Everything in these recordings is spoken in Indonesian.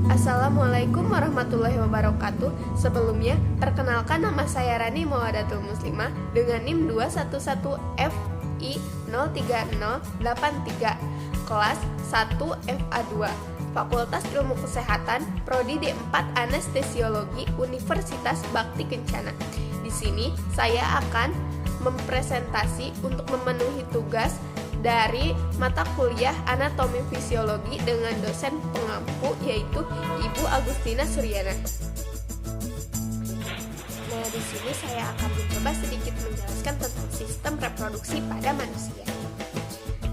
Assalamualaikum warahmatullahi wabarakatuh. Sebelumnya, perkenalkan nama saya Rani Mawadatul Muslimah dengan NIM 211FI03083, kelas 1 FA2, Fakultas Ilmu Kesehatan, Prodi D4 Anestesiologi, Universitas Bakti Kencana. Di sini saya akan mempresentasi untuk memenuhi tugas dari mata kuliah Anatomi Fisiologi dengan dosen pengampu yaitu Ibu Agustina Suryana. Nah, di sini saya akan mencoba sedikit menjelaskan tentang sistem reproduksi pada manusia.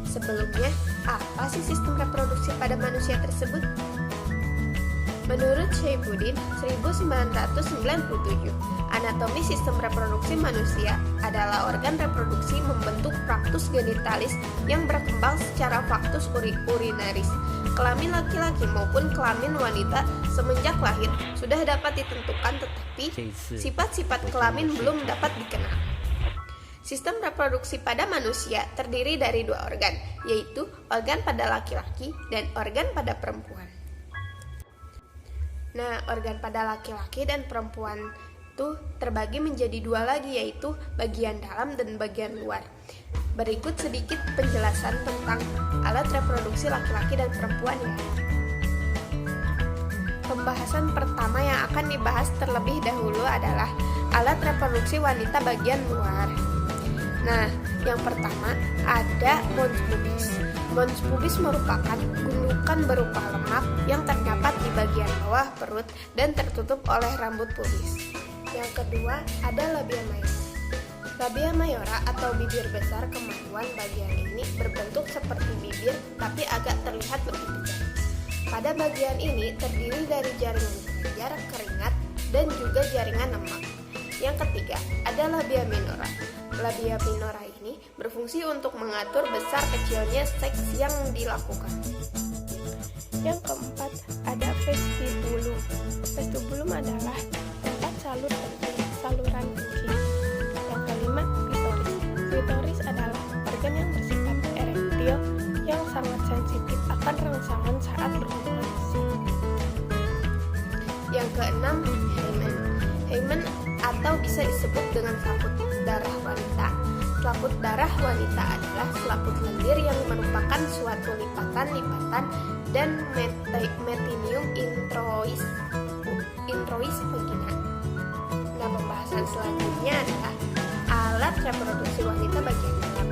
Sebelumnya, apa sih sistem reproduksi pada manusia tersebut? Menurut Saifuddin 1997, anatomi sistem reproduksi manusia adalah organ reproduksi membentuk traktus genitalis yang berkembang secara faktus urinaris. Kelamin laki-laki maupun kelamin wanita semenjak lahir sudah dapat ditentukan, tetapi sifat-sifat kelamin belum dapat dikenal. Sistem reproduksi pada manusia terdiri dari dua organ, yaitu organ pada laki-laki dan organ pada perempuan. Nah, organ pada laki-laki dan perempuan itu terbagi menjadi dua lagi, yaitu bagian dalam dan bagian luar. Berikut sedikit penjelasan tentang alat reproduksi laki-laki dan perempuan ya. Pembahasan pertama yang akan dibahas terlebih dahulu adalah alat reproduksi wanita bagian luar. Nah, yang pertama ada mons pubis. Mons pubis merupakan gundukan berupa lemak yang terdapat di bagian bawah perut dan tertutup oleh rambut pubis. Yang kedua ada labia mayora. Labia mayora atau bibir besar kemaluan bagian ini berbentuk seperti bibir tapi agak terlihat lebih tegak. Pada bagian ini terdiri dari jaringan kelenjar, keringat, dan juga jaringan lemak. Yang ketiga ada labia minora. Labia minora ini berfungsi untuk mengatur besar kecilnya seks yang dilakukan. Yang keempat ada vestibulum. Vestibulum adalah tempat saluran kencing. Yang kelima klitoris. Klitoris adalah organ yang bersifat erektil yang sangat sensitif akan rangsangan saat berhubungan. Yang keenam hymen. Hymen atau bisa disebut dengan selaput darah wanita. Selaput darah wanita adalah selaput lendir yang merupakan suatu lipatan dan metinium introis vagina. Nah, pembahasan selanjutnya adalah alat reproduksi wanita bagian dalam.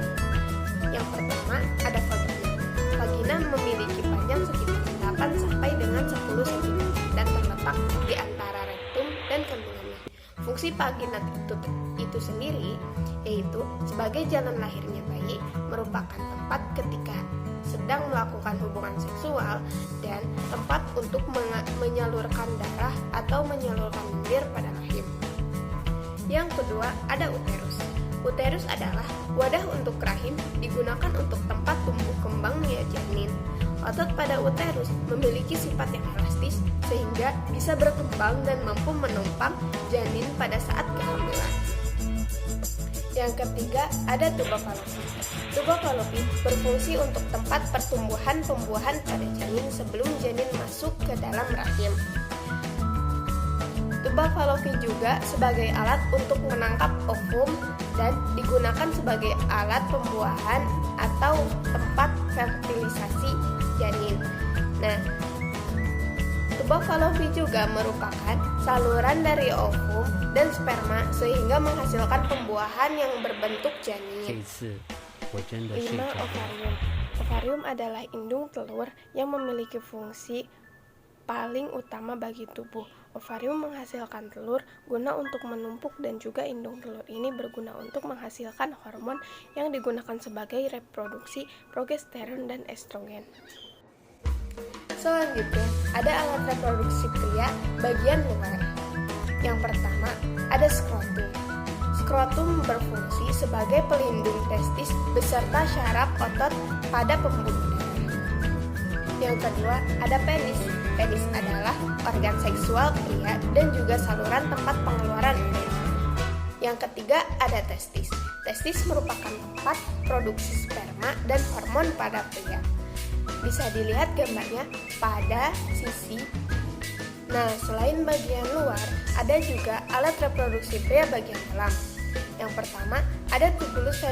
Yang pertama ada vagina. Vagina memiliki panjang sekitar 8 sampai dengan 10 cm dan terletak di antara rektum dan kandungannya. Fungsi vagina itu sendiri yaitu sebagai jalan lahirnya bayi, merupakan tempat ketika sedang melakukan hubungan seksual dan tempat untuk menyalurkan darah atau menyalurkan lendir pada rahim. Yang kedua ada uterus. Uterus adalah wadah untuk rahim, digunakan untuk tempat tumbuh kembangnya janin. Otot pada uterus memiliki sifat yang elastis sehingga bisa berkembang dan mampu menumpang janin pada saat kehamilan. Yang ketiga ada tuba falopi. Tuba falopi berfungsi untuk tempat pertumbuhan pembuahan pada janin sebelum janin masuk ke dalam rahim. Tuba falopi juga sebagai alat untuk menangkap ovum dan digunakan sebagai alat pembuahan atau tempat fertilisasi janin. Nah, tuba falopi juga merupakan saluran dari ovum dan sperma sehingga menghasilkan pembuahan yang berbentuk janin. 5. Ovarium. Ovarium adalah indung telur yang memiliki fungsi paling utama bagi tubuh. Ovarium menghasilkan telur guna untuk menumpuk dan juga indung telur ini berguna untuk menghasilkan hormon yang digunakan sebagai reproduksi progesteron dan estrogen. Selanjutnya, ada alat reproduksi pria bagian luar. Yang pertama, ada skrotum. Skrotum berfungsi sebagai pelindung testis beserta syaraf otot pada pembuluh darah. Yang kedua, ada penis. Penis adalah organ seksual pria dan juga saluran tempat pengeluaran urin. Yang ketiga, ada testis. Testis merupakan tempat produksi sperma dan hormon pada pria. bisa dilihat gambarnya pada sisi. Nah, selain bagian luar, ada juga alat reproduksi pria bagian dalam. Yang pertama, ada tubulus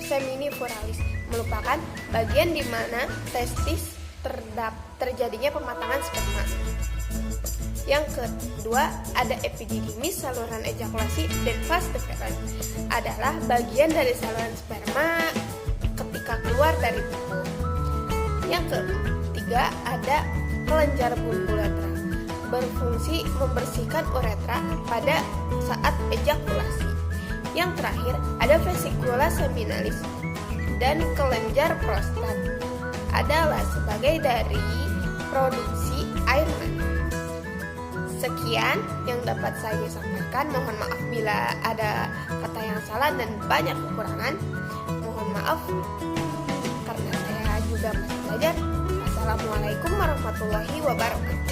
seminiferalis, merupakan bagian di mana testis terjadinya pematangan sperma. Yang kedua, ada epididymis, saluran ejakulasi, dan vas deferens, adalah bagian dari saluran sperma ketika keluar dari tubuh. Yang ketiga, ada kelenjar uretra, berfungsi membersihkan uretra pada saat ejakulasi. Yang terakhir, ada vesikula seminalis dan kelenjar prostat, adalah sebagai dari produksi air mani. Sekian yang dapat saya sampaikan. Mohon maaf bila ada kata yang salah dan banyak kekurangan. Mohon maaf karena saya juga masih belajar. Assalamualaikum warahmatullahi wabarakatuh.